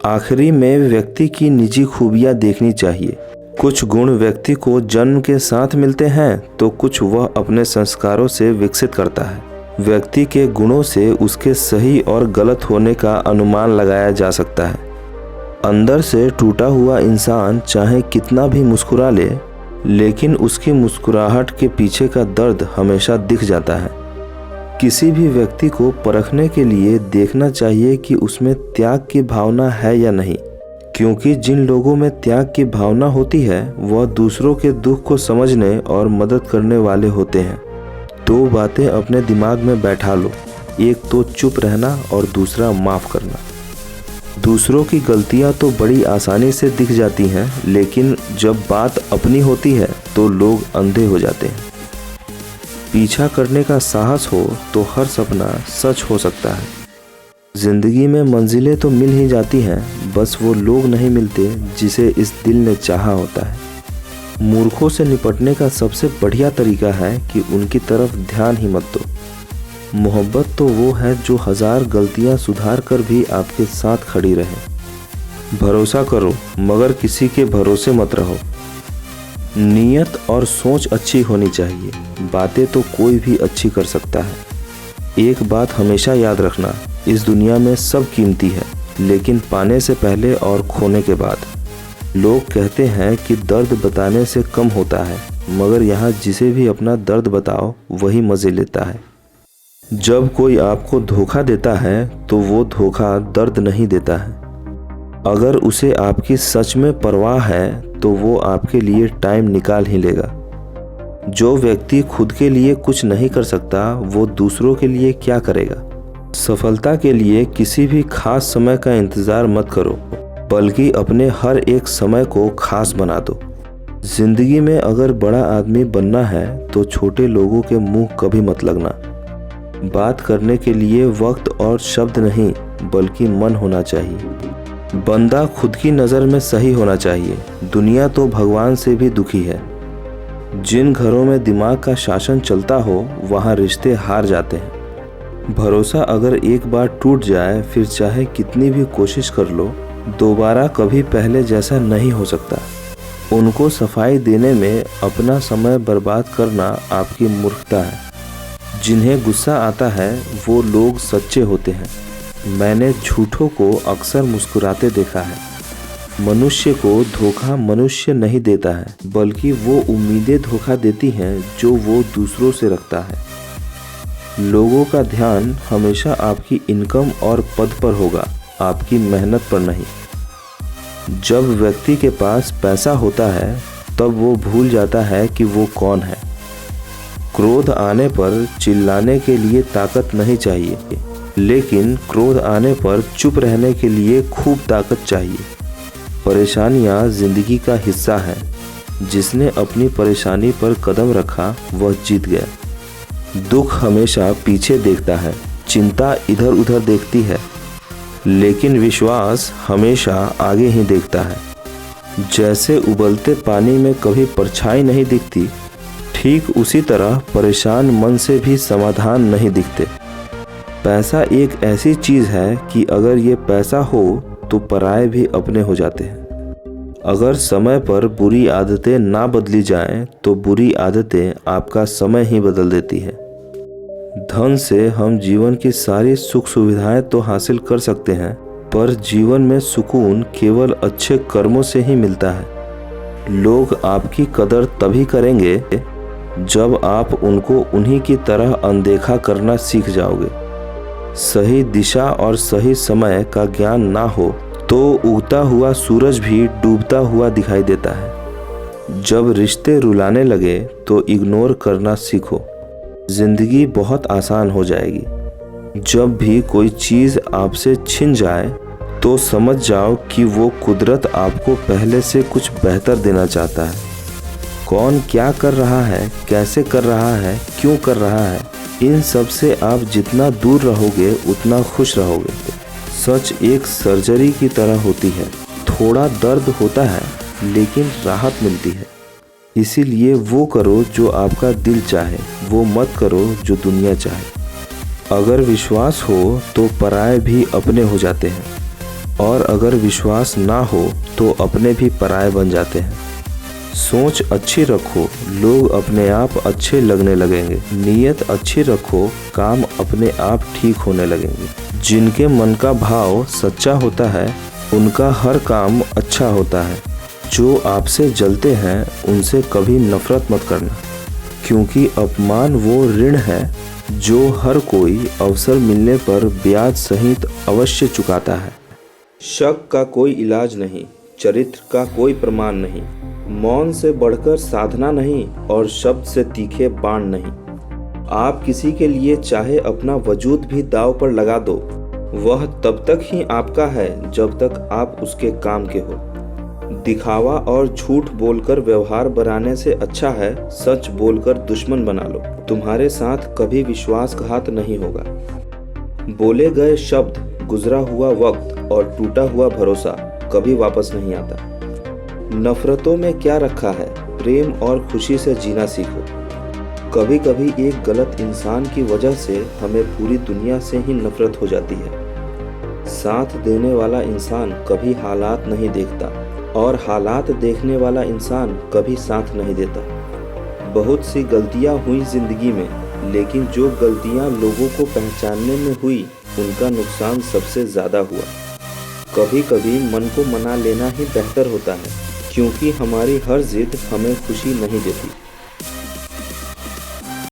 आखिरी में व्यक्ति की निजी खूबियां देखनी चाहिए। कुछ गुण व्यक्ति को जन्म के साथ मिलते हैं तो कुछ वह अपने संस्कारों से विकसित करता है। व्यक्ति के गुणों से उसके सही और गलत होने का अनुमान लगाया जा सकता है। अंदर से टूटा हुआ इंसान चाहे कितना भी मुस्कुरा ले, लेकिन उसकी मुस्कुराहट के पीछे का दर्द हमेशा दिख जाता है। किसी भी व्यक्ति को परखने के लिए देखना चाहिए कि उसमें त्याग की भावना है या नहीं, क्योंकि जिन लोगों में त्याग की भावना होती है वह दूसरों के दुख को समझने और मदद करने वाले होते हैं। दो बातें अपने दिमाग में बैठा लो, एक तो चुप रहना और दूसरा माफ़ करना। दूसरों की गलतियां तो बड़ी आसानी से दिख जाती हैं, लेकिन जब बात अपनी होती है तो लोग अंधे हो जाते हैं। पीछा करने का साहस हो तो हर सपना सच हो सकता है। जिंदगी में मंजिलें तो मिल ही जाती हैं, बस वो लोग नहीं मिलते जिसे इस दिल ने चाहा होता है। मूर्खों से निपटने का सबसे बढ़िया तरीका है कि उनकी तरफ ध्यान ही मत दो। मोहब्बत तो वो है जो 1000 गलतियां सुधार कर भी आपके साथ खड़ी रहे। भरोसा करो मगर किसी के भरोसे मत रहो। नीयत और सोच अच्छी होनी चाहिए, बातें तो कोई भी अच्छी कर सकता है। एक बात हमेशा याद रखना, इस दुनिया में सब कीमती है, लेकिन पाने से पहले और खोने के बाद। लोग कहते हैं कि दर्द बताने से कम होता है, मगर यहाँ जिसे भी अपना दर्द बताओ वही मज़े लेता है। जब कोई आपको धोखा देता है तो वो धोखा दर्द नहीं देता है। अगर उसे आपकी सच में परवाह है तो वो आपके लिए टाइम निकाल ही लेगा। जो व्यक्ति खुद के लिए कुछ नहीं कर सकता वो दूसरों के लिए क्या करेगा। सफलता के लिए किसी भी खास समय का इंतज़ार मत करो, बल्कि अपने हर एक समय को खास बना दो। जिंदगी में अगर बड़ा आदमी बनना है तो छोटे लोगों के मुंह कभी मत लगना। बात करने के लिए वक्त और शब्द नहीं बल्कि मन होना चाहिए। बंदा खुद की नज़र में सही होना चाहिए, दुनिया तो भगवान से भी दुखी है। जिन घरों में दिमाग का शासन चलता हो वहाँ रिश्ते हार जाते हैं। भरोसा अगर एक बार टूट जाए फिर चाहे कितनी भी कोशिश कर लो, दोबारा कभी पहले जैसा नहीं हो सकता। उनको सफाई देने में अपना समय बर्बाद करना आपकी मूर्खता है। जिन्हें गुस्सा आता है वो लोग सच्चे होते हैं। मैंने झूठों को अक्सर मुस्कुराते देखा है। मनुष्य को धोखा मनुष्य नहीं देता है, बल्कि वो उम्मीदें धोखा देती हैं जो वो दूसरों से रखता है। लोगों का ध्यान हमेशा आपकी इनकम और पद पर होगा, आपकी मेहनत पर नहीं। जब व्यक्ति के पास पैसा होता है तब वो भूल जाता है कि वो कौन है। क्रोध आने पर चिल्लाने के लिए ताकत नहीं चाहिए, लेकिन क्रोध आने पर चुप रहने के लिए खूब ताकत चाहिए। परेशानियां जिंदगी का हिस्सा है। जिसने अपनी परेशानी पर कदम रखा वह जीत गया। दुख हमेशा पीछे देखता है, चिंता इधर उधर देखती है, लेकिन विश्वास हमेशा आगे ही देखता है। जैसे उबलते पानी में कभी परछाई नहीं दिखती, ठीक उसी तरह परेशान मन से भी समाधान नहीं दिखते। पैसा एक ऐसी चीज़ है कि अगर ये पैसा हो तो पराये भी अपने हो जाते हैं। अगर समय पर बुरी आदतें ना बदली जाएं तो बुरी आदतें आपका समय ही बदल देती है। धन से हम जीवन की सारी सुख सुविधाएं तो हासिल कर सकते हैं, पर जीवन में सुकून केवल अच्छे कर्मों से ही मिलता है। लोग आपकी कदर तभी करेंगे जब आप उनको उन्हीं की तरह अनदेखा करना सीख जाओगे। सही दिशा और सही समय का ज्ञान ना हो तो उगता हुआ सूरज भी डूबता हुआ दिखाई देता है। जब रिश्ते रुलाने लगे तो इग्नोर करना सीखो, जिंदगी बहुत आसान हो जाएगी। जब भी कोई चीज़ आपसे छिन जाए तो समझ जाओ कि वो कुदरत आपको पहले से कुछ बेहतर देना चाहता है। कौन क्या कर रहा है, कैसे कर रहा है, क्यों कर रहा है, इन सब से आप जितना दूर रहोगे उतना खुश रहोगे। सच एक सर्जरी की तरह होती है, थोड़ा दर्द होता है लेकिन राहत मिलती है। इसीलिए वो करो जो आपका दिल चाहे, वो मत करो जो दुनिया चाहे। अगर विश्वास हो तो पराये भी अपने हो जाते हैं। और अगर विश्वास ना हो तो अपने भी पराये बन जाते हैं। सोच अच्छी रखो, लोग अपने आप अच्छे लगने लगेंगे। नीयत अच्छी रखो, काम अपने आप ठीक होने लगेंगे। जिनके मन का भाव सच्चा होता है उनका हर काम अच्छा होता है। जो आपसे जलते हैं उनसे कभी नफरत मत करना, क्योंकि अपमान वो ऋण है जो हर कोई अवसर मिलने पर ब्याज सहित अवश्य चुकाता है। शक का कोई इलाज नहीं, चरित्र का कोई प्रमाण नहीं, मौन से बढ़कर साधना नहीं और शब्द से तीखे बाण नहीं। आप किसी के लिए चाहे अपना वजूद भी दांव पर लगा दो, वह तब तक ही आपका है जब तक आप उसके काम के हो। दिखावा और झूठ बोलकर व्यवहार बनाने से अच्छा है सच बोलकर दुश्मन बना लो। तुम्हारे साथ कभी विश्वासघात नहीं होगा। बोले गए शब्द, गुजरा हुआ वक्त और टूटा हुआ भरोसा कभी वापस नहीं आता। नफरतों में क्या रखा है, प्रेम और खुशी से जीना सीखो। कभी कभी एक गलत इंसान की वजह से हमें पूरी दुनिया से ही नफरत हो जाती है। साथ देने वाला इंसान कभी हालात नहीं देखता और हालात देखने वाला इंसान कभी साथ नहीं देता। बहुत सी गलतियां हुई जिंदगी में, लेकिन जो गलतियां लोगों को पहचानने में हुई उनका नुकसान सबसे ज़्यादा हुआ। कभी कभी मन को मना लेना ही बेहतर होता है, क्योंकि हमारी हर जिद हमें खुशी नहीं देती।